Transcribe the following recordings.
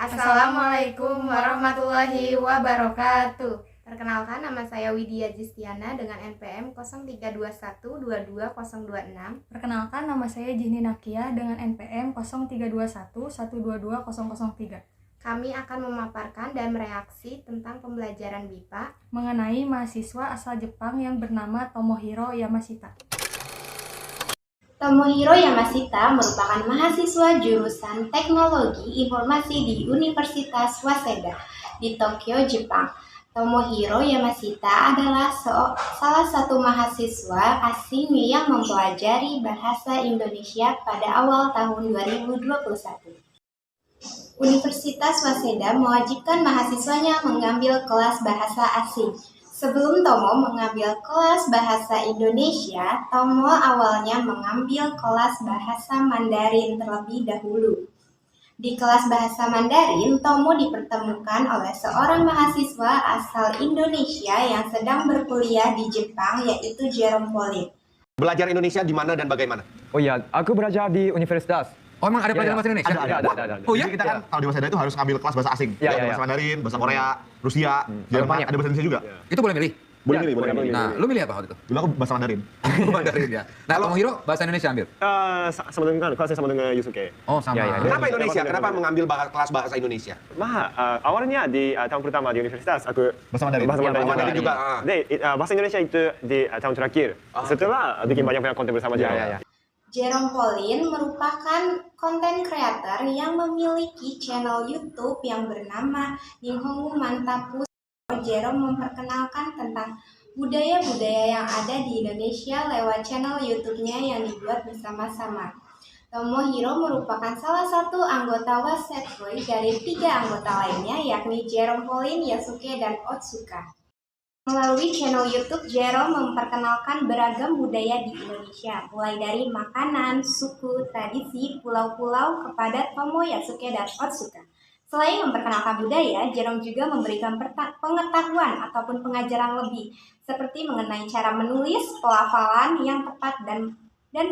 Assalamualaikum warahmatullahi wabarakatuh. Perkenalkan, nama saya Widya Jistiana dengan NPM 0321222026. Perkenalkan, nama saya Jini Nakia dengan NPM 0321122003. Kami akan memaparkan dan mereaksi tentang pembelajaran BIPA mengenai mahasiswa asal Jepang yang bernama Tomohiro Yamashita. Tomohiro Yamashita merupakan mahasiswa jurusan Teknologi Informasi di Universitas Waseda di Tokyo, Jepang. Tomohiro Yamashita adalah salah satu mahasiswa asing yang mempelajari bahasa Indonesia pada awal tahun 2021. Universitas Waseda mewajibkan mahasiswanya mengambil kelas bahasa asing. Sebelum Tomo mengambil kelas bahasa Indonesia, Tomo awalnya mengambil kelas bahasa Mandarin terlebih dahulu. Di kelas bahasa Mandarin, Tomo dipertemukan oleh seorang mahasiswa asal Indonesia yang sedang berkuliah di Jepang, yaitu Jerome Pauline. Belajar Indonesia di mana dan bagaimana? Oh iya, aku belajar di universitas. Oh, emang ada pelajaran bahasa Indonesia? Ada. Oh ya? Jadi kita kan kalau di Waseda itu harus ngambil kelas bahasa asing. Iya. Bahasa Mandarin, bahasa Korea, Rusia, Jerman, ada bahasa Indonesia juga. Itu boleh milih? Boleh milih. Nah, lu milih apa waktu itu? Dulu aku bahasa Mandarin. Mandarin ya. Nah, Tomohiro bahasa Indonesia ambil? sama dengan kelasnya sama dengan Yusuke. Oh, sama. Ya. Kenapa Indonesia? Kenapa mengambil kelas bahasa Indonesia? Awalnya di tahun pertama di universitas aku Bahasa Mandarin. bahasa Mandarin Bahasa Mandarin juga. bahasa Indonesia itu di tahun terakhir. Setelah bikin banyak konten bersama juga. Jerome Pauline merupakan konten creator yang memiliki channel YouTube yang bernama Nihongo Mantapu. Jerome memperkenalkan tentang budaya-budaya yang ada di Indonesia lewat channel YouTube-nya yang dibuat bersama-sama. Tomohiro merupakan salah satu anggota Wased Boys dari 3 anggota lainnya, yakni Jerome Pauline, Yasuke, dan Otsuka. Melalui channel YouTube, Jerome memperkenalkan beragam budaya di Indonesia, mulai dari makanan, suku, tradisi, pulau-pulau, kepada Tomo, Yasuke, dan Otsuka. Selain memperkenalkan budaya, Jerome juga memberikan pengetahuan ataupun pengajaran lebih, seperti mengenai cara menulis, pelafalan yang tepat, dan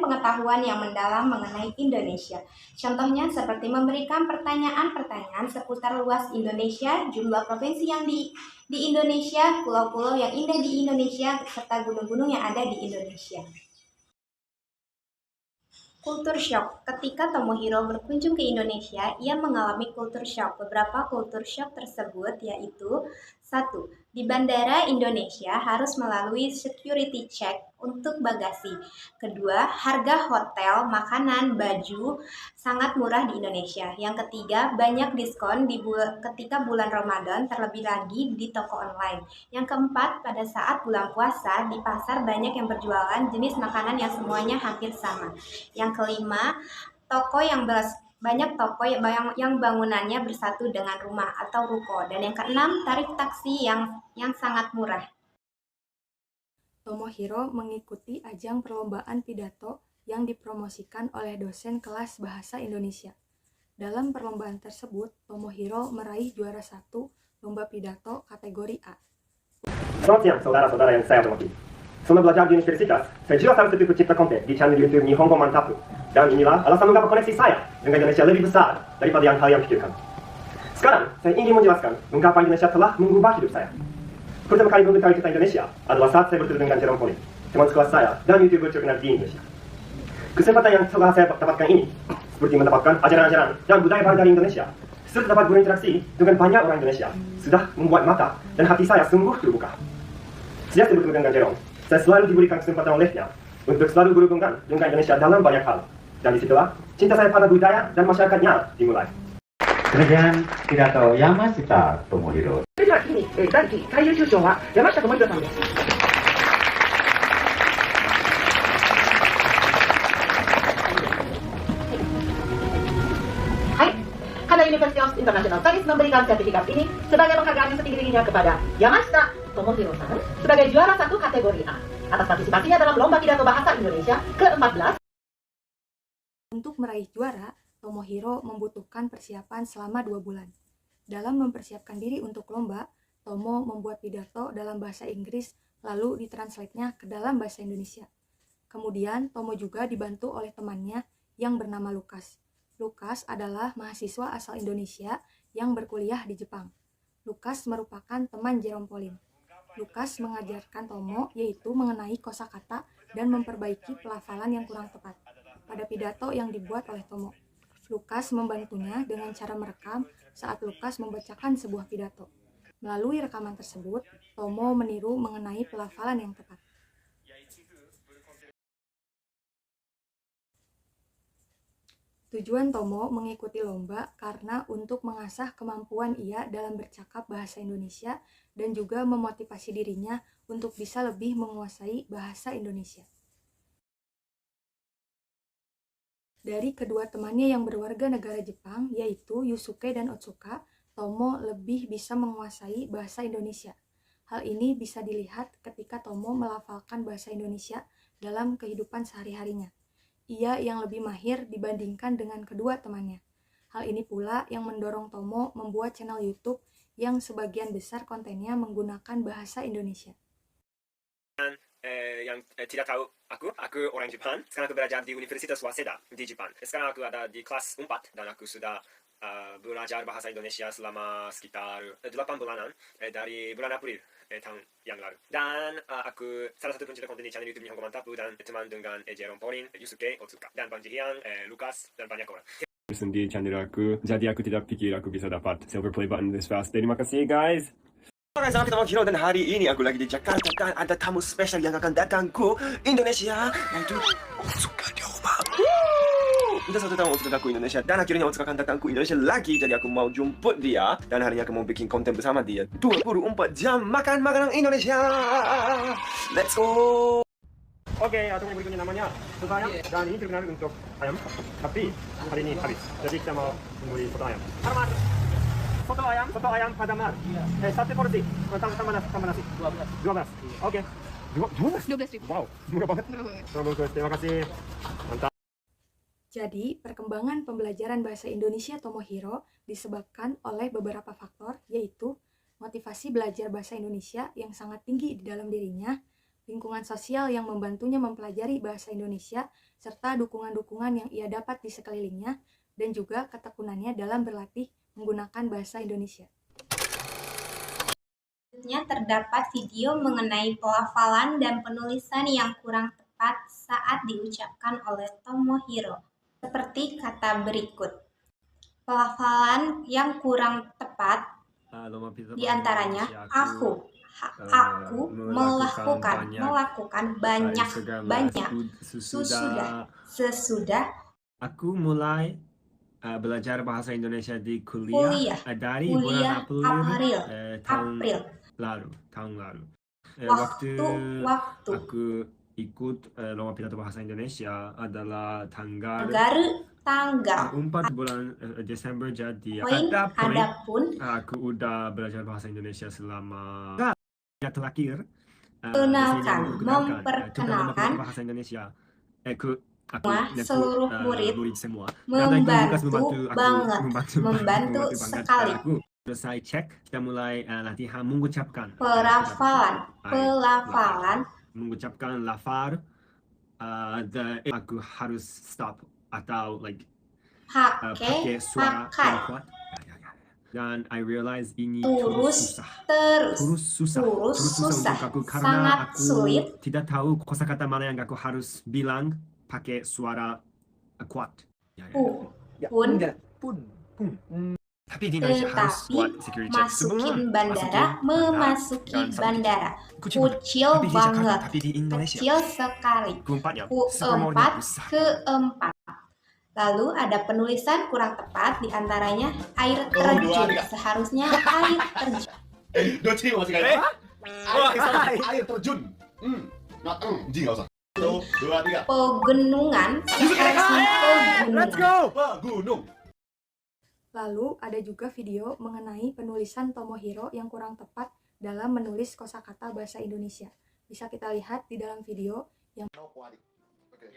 pengetahuan yang mendalam mengenai Indonesia. Contohnya seperti memberikan pertanyaan-pertanyaan seputar luas Indonesia, jumlah provinsi yang di Indonesia, pulau-pulau yang indah di Indonesia, serta gunung-gunung yang ada di Indonesia. Kultur shock. Ketika Tomohiro berkunjung ke Indonesia, ia mengalami kultur shock. Beberapa kultur shock tersebut yaitu: 1. Di Bandara Indonesia harus melalui security check untuk bagasi. Kedua, harga hotel, makanan, baju sangat murah di Indonesia. Yang ketiga, banyak diskon ketika bulan Ramadan, terlebih lagi di toko online. Yang keempat, pada saat bulan puasa, di pasar banyak yang berjualan jenis makanan yang semuanya hampir sama. Yang kelima, banyak toko yang bangunannya bersatu dengan rumah atau ruko. Dan yang keenam, tarif taksi yang sangat murah. Tomohiro mengikuti ajang perlombaan pidato yang dipromosikan oleh dosen kelas bahasa Indonesia. Dalam perlombaan tersebut, Tomohiro meraih juara 1 lomba pidato kategori A. Selamat siang, saudara-saudara yang saya hormati. Selama belajar di universitas, saya juga salah satu pencipta konten di channel YouTube Nihongo Mantapu. Dan inilah alasan mengapa koneksi saya dengan Indonesia lebih besar daripada yang kalian pikirkan. Sekarang, saya ingin menjelaskan mengapa Indonesia telah mengubah hidup saya. Pertama kali mengetahui cerita Indonesia adalah saat saya bertemu dengan Jerome Pauline, teman sekelas saya dan YouTuber terkenal di Indonesia. Kesempatan yang telah saya dapatkan ini, seperti mendapatkan ajaran-ajaran dan budaya baru dari Indonesia, serta dapat berinteraksi dengan banyak orang Indonesia, sudah membuat mata dan hati saya sungguh terbuka. Sejak saya bertemu dengan Jerome, saya selalu diberikan kesempatan olehnya untuk selalu berhubungan dengan Indonesia dalam banyak hal. Dan disitulah cinta saya pada budaya dan masyarakatnya dimulai. Demikian pidato Yamashita Tomohiro. それでは次に、第1位最優秀賞は山下智博さんです。Hai, karena Universitas Internasional Studies memberikan sertifikat ini sebagai penghargaan yang setinggi-tingginya kepada Yamashita Tomohiro-san sebagai juara 1 kategori A atas partisipasinya dalam lomba pidato bahasa Indonesia ke-14. Untuk meraih juara, Tomohiro membutuhkan persiapan selama 2 bulan. Dalam mempersiapkan diri untuk lomba, Tomo membuat pidato dalam bahasa Inggris lalu ditranslate-nya ke dalam bahasa Indonesia. Kemudian Tomo juga dibantu oleh temannya yang bernama Lukas. Lukas adalah mahasiswa asal Indonesia yang berkuliah di Jepang. Lukas merupakan teman Jerome Pauline. Lukas mengajarkan Tomo yaitu mengenai kosakata dan memperbaiki pelafalan yang kurang tepat pada pidato yang dibuat oleh Tomo. Lukas membantunya dengan cara merekam saat Lukas membacakan sebuah pidato. Melalui rekaman tersebut, Tomo meniru mengenai pelafalan yang tepat. Tujuan Tomo mengikuti lomba karena untuk mengasah kemampuan ia dalam bercakap bahasa Indonesia dan juga memotivasi dirinya untuk bisa lebih menguasai bahasa Indonesia. Dari kedua temannya yang berwarga negara Jepang, yaitu Yusuke dan Otsuka, Tomo lebih bisa menguasai bahasa Indonesia. Hal ini bisa dilihat ketika Tomo melafalkan bahasa Indonesia dalam kehidupan sehari-harinya. Ia yang lebih mahir dibandingkan dengan kedua temannya. Hal ini pula yang mendorong Tomo membuat channel YouTube yang sebagian besar kontennya menggunakan bahasa Indonesia. Yang tidak tahu, aku orang Jepang. Sekarang aku belajar di Universitas Waseda di Jepang. Sekarang aku ada di kelas 4 dan aku sudah belajar bahasa Indonesia selama sekitar 8 bulanan dari bulan April tahun yang lalu. Dan aku salah satu pencipta konten di channel YouTube Nihongo Mantapu dan teman dengan Jerome Pauline, Yusuke, Otsuka, dan Banji Hyang, Lukas, dan banyak orang. Di channel aku, jadi aku tidak pikir aku bisa dapat silver play button this fast. Terima kasih guys. Oke, selamat ketemu Hiro dan hari ini aku lagi di Jakarta dan ada tamu spesial yang akan datang ke Indonesia yaitu Otsuka di rumah. Udah 1 tahun Otsuka ke Indonesia dan akhirnya Otsuka akan datang ke Indonesia lagi, jadi aku mau jemput dia dan hari ini aku mau bikin konten bersama dia 24 jam makan makanan Indonesia. Let's go. Oke, teman berikutnya namanya soto ayam dan ini terkenal untuk ayam, tapi hari ini habis, jadi kita mau membeli soto ayam. Selamat. Soto ayam pada mar. Satu porsi. Tambah nasi. 12. Oke. 12.000. Wow, murah banget. Terima kasih. Mantap. Jadi, perkembangan pembelajaran bahasa Indonesia Tomohiro disebabkan oleh beberapa faktor, yaitu motivasi belajar bahasa Indonesia yang sangat tinggi di dalam dirinya, lingkungan sosial yang membantunya mempelajari bahasa Indonesia, serta dukungan-dukungan yang ia dapat di sekelilingnya, dan juga ketekunannya dalam berlatih menggunakan bahasa Indonesia. Selanjutnya terdapat video mengenai pelafalan dan penulisan yang kurang tepat saat diucapkan oleh Tomohiro. Seperti kata berikut. Pelafalan yang kurang tepat diantaranya aku melakukan banyak sesudah Aku mulai belajar bahasa Indonesia di kuliah dari bulan April tahun lalu. Waktu aku ikut lomba pidato bahasa Indonesia adalah tanggal 4 bulan Desember, jadi adapun aku udah belajar bahasa Indonesia selama terakhir memperkenalkan bahasa Indonesia. Seluruh murid semua membantu sekali. Selesai cek, kita mulai latihan mengucapkan pelafalan mengucapkan lafar. Aku harus stop atau pakai suara yang kuat. Dan I realize ini terus susah untuk aku karena aku sulit. Tidak tahu kosakata mana yang aku harus bilang pakai suara kuat. Tapi di Indonesia harus buat security check sebelum memasuki bandara. Kecil banget, kecil sekali. Keempat. Lalu ada penulisan kurang tepat, diantaranya air terjun. Seharusnya air terjun. Air terjun. Nggak usah. 1, 2, 3. Pegunungan. Seharusnya Pegunung. Lalu ada juga video mengenai penulisan Tomohiro yang kurang tepat dalam menulis kosakata bahasa Indonesia. Bisa kita lihat di dalam video yang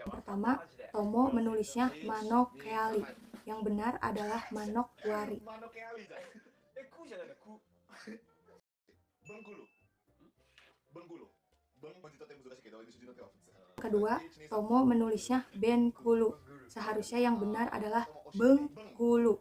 pertama, Tomo menulisnya Manokeali. Yang benar adalah Manokwari. Kedua, Tomo menulisnya Bengkulu. Seharusnya yang benar adalah Bengkulu.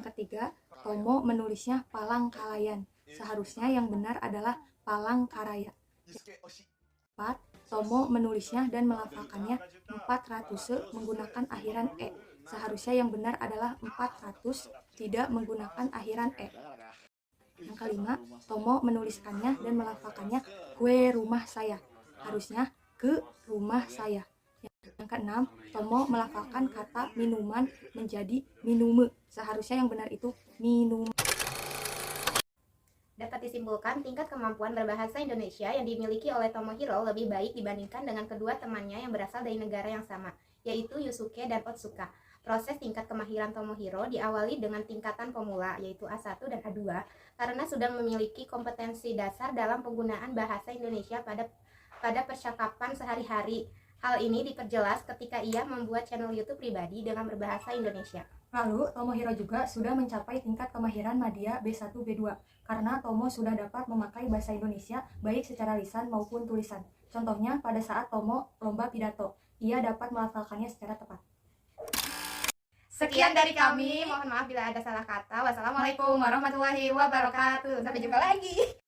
Yang ketiga, Tomo menulisnya Palangkalayan. Seharusnya yang benar adalah Palangkaraya. Yang keempat, Tomo menulisnya dan melafalkannya 400 menggunakan akhiran e. Seharusnya yang benar adalah 400, tidak menggunakan akhiran e. Yang kelima, Tomo menuliskannya dan melafalkannya kue rumah saya. Harusnya ke rumah saya. Yang keenam, Tomo melafalkan kata minuman menjadi minume. Seharusnya yang benar itu minum. Dapat disimpulkan, tingkat kemampuan berbahasa Indonesia yang dimiliki oleh Tomohiro lebih baik dibandingkan dengan kedua temannya yang berasal dari negara yang sama, yaitu Yusuke dan Otsuka. Proses tingkat kemahiran Tomohiro diawali dengan tingkatan pemula, yaitu A1 dan A2, karena sudah memiliki kompetensi dasar dalam penggunaan bahasa Indonesia pada percakapan sehari-hari. Hal ini diperjelas ketika ia membuat channel YouTube pribadi dengan berbahasa Indonesia. Lalu, Tomohiro juga sudah mencapai tingkat kemahiran Madya B1 B2 karena Tomo sudah dapat memakai bahasa Indonesia baik secara lisan maupun tulisan. Contohnya, pada saat Tomo lomba pidato, ia dapat melafalkannya secara tepat. Sekian dari kami, mohon maaf bila ada salah kata. Wassalamualaikum warahmatullahi wabarakatuh. Sampai jumpa lagi.